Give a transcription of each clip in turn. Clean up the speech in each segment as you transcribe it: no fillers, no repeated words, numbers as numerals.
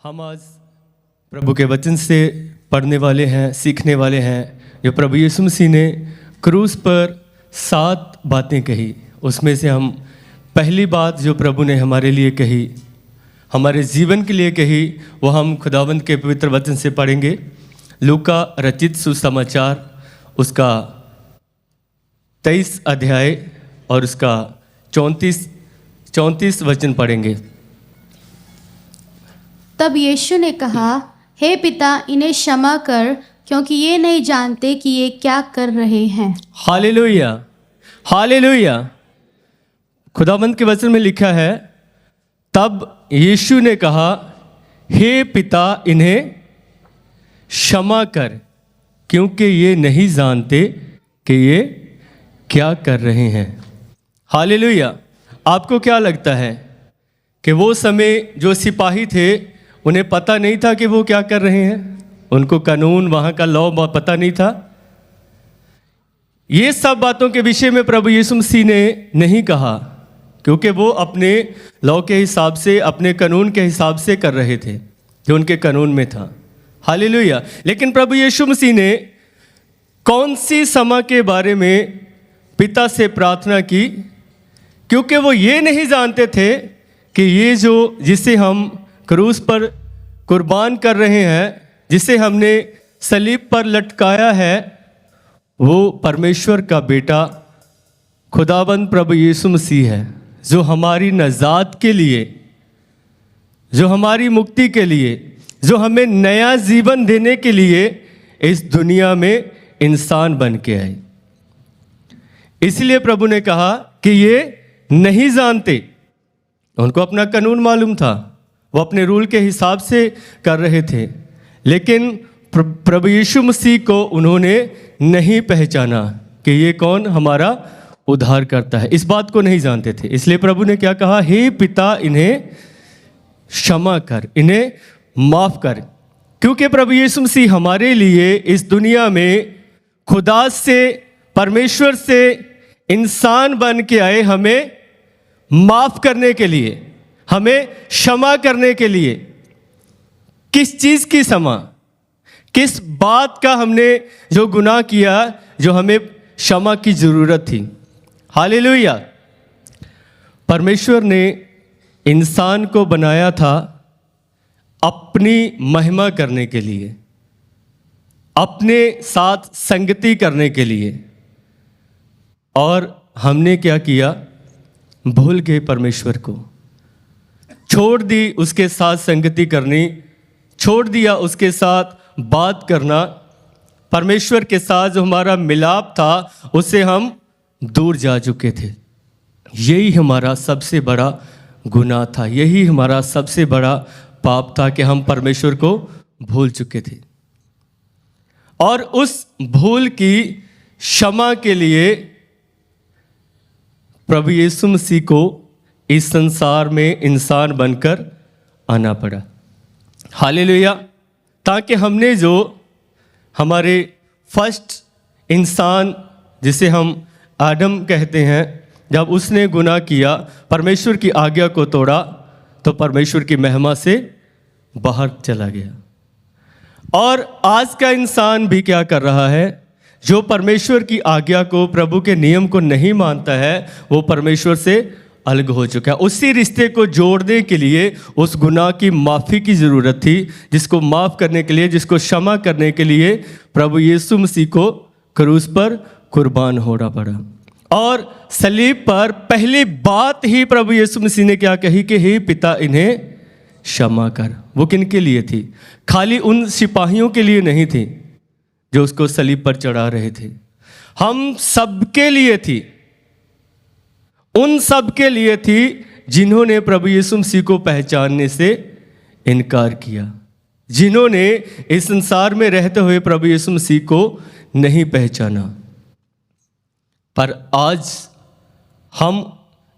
हम आज प्रभु के वचन से पढ़ने वाले हैं, सीखने वाले हैं। जो प्रभु यीशु मसीह ने क्रूस पर 7 बातें कही, उसमें से हम पहली बात जो प्रभु ने हमारे लिए कही, हमारे जीवन के लिए कही, वो हम खुदावंद के पवित्र वचन से पढ़ेंगे। लूका रचित सुसमाचार उसका 23 अध्याय और उसका 34 वचन पढ़ेंगे। तब यीशु ने कहा, हे पिता, इन्हें क्षमा कर, क्योंकि ये नहीं जानते कि ये क्या कर रहे हैं। Hallelujah, hallelujah. खुदावंद के वचन में लिखा है, तब यीशु ने कहा, हे पिता, इन्हें क्षमा कर, क्योंकि ये नहीं जानते कि ये क्या कर रहे हैं। हालेलुया। आपको क्या लगता है कि वो समय जो सिपाही थे, उन्हें पता नहीं था कि वो क्या कर रहे हैं? उनको कानून, वहाँ का लॉ पता नहीं था। ये सब बातों के विषय में प्रभु यीशु मसीह ने नहीं कहा, क्योंकि वो अपने लॉ के हिसाब से, अपने कानून के हिसाब से कर रहे थे जो उनके कानून में था। हालेलुया। लेकिन प्रभु यीशु मसीह ने कौन सी समय के बारे में पिता से प्रार्थना की? क्योंकि वो ये नहीं जानते थे कि ये जो जिसे हम क्रूस पर कुर्बान कर रहे हैं, जिसे हमने सलीब पर लटकाया है, वो परमेश्वर का बेटा खुदाबंद प्रभु यीशु मसीह है, जो हमारी नजात के लिए, जो हमारी मुक्ति के लिए, जो हमें नया जीवन देने के लिए इस दुनिया में इंसान बन के आए। इसलिए प्रभु ने कहा कि ये नहीं जानते। उनको अपना कानून मालूम था, वो अपने रूल के हिसाब से कर रहे थे, लेकिन प्रभु यीशु मसीह को उन्होंने नहीं पहचाना कि ये कौन हमारा उद्धार करता है। इस बात को नहीं जानते थे। इसलिए प्रभु ने क्या कहा, हे पिता, इन्हें क्षमा कर, इन्हें माफ कर। क्योंकि प्रभु यीशु मसीह हमारे लिए इस दुनिया में खुदा से, परमेश्वर से इंसान बन के आए, हमें माफ करने के लिए, हमें क्षमा करने के लिए। किस चीज़ की क्षमा? किस बात का हमने जो गुनाह किया, जो हमें क्षमा की ज़रूरत थी। हालेलुया। परमेश्वर ने इंसान को बनाया था अपनी महिमा करने के लिए, अपने साथ संगति करने के लिए, और हमने क्या किया? भूल गए परमेश्वर को, छोड़ दी उसके साथ संगति करनी, छोड़ दिया उसके साथ बात करना। परमेश्वर के साथ जो हमारा मिलाप था, उससे हम दूर जा चुके थे। यही हमारा सबसे बड़ा गुनाह था, यही हमारा सबसे बड़ा पाप था कि हम परमेश्वर को भूल चुके थे। और उस भूल की क्षमा के लिए प्रभु यीशु मसीह को इस संसार में इंसान बनकर आना पड़ा। हालेलुया। ताकि हमने जो हमारे फर्स्ट इंसान, जिसे हम आदम कहते हैं, जब उसने गुनाह किया, परमेश्वर की आज्ञा को तोड़ा, तो परमेश्वर की महिमा से बाहर चला गया। और आज का इंसान भी क्या कर रहा है? जो परमेश्वर की आज्ञा को, प्रभु के नियम को नहीं मानता है, वो परमेश्वर से अलग हो चुका है। उसी रिश्ते को जोड़ने के लिए उस गुनाह की माफ़ी की ज़रूरत थी, जिसको माफ़ करने के लिए, जिसको क्षमा करने के लिए प्रभु यीशु मसीह को क्रूस पर कुर्बान होना पड़ा। और सलीब पर पहली बात ही प्रभु यीशु मसीह ने क्या कही कि हे पिता, इन्हें क्षमा कर। वो किन के लिए थी? खाली उन सिपाहियों के लिए नहीं थी जो उसको सलीब पर चढ़ा रहे थे, हम सबके लिए थी। उन सब के लिए थी जिन्होंने प्रभु यीशु मसीह को पहचानने से इनकार किया, जिन्होंने इस संसार में रहते हुए प्रभु यीशु मसीह को नहीं पहचाना। पर आज हम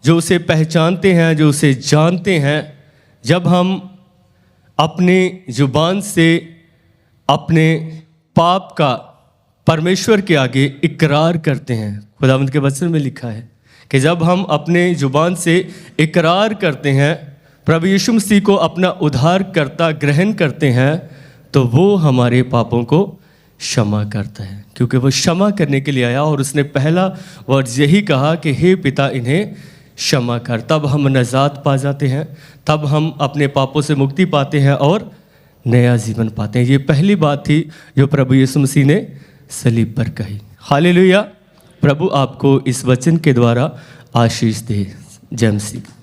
जो उसे पहचानते हैं, जो उसे जानते हैं, जब हम अपने जुबान से अपने पाप का परमेश्वर के आगे इकरार करते हैं, खुदावंद के वचन में लिखा है कि जब हम अपने जुबान से इकरार करते हैं, प्रभु यीशु मसीह को अपना उद्धारकर्ता ग्रहण करते हैं तो वो हमारे पापों को क्षमा करता है, क्योंकि वो क्षमा करने के लिए आया और उसने पहला वर्ड यही कहा कि हे पिता इन्हें क्षमा कर। तब हम नजात पा जाते हैं, तब हम अपने पापों से मुक्ति पाते हैं और नया जीवन पाते हैं। ये पहली बात थी जो प्रभु यीशु मसीह ने सलीब पर कही। हालेलुया। प्रभु आपको इस वचन के द्वारा आशीष दे। जय मसीह।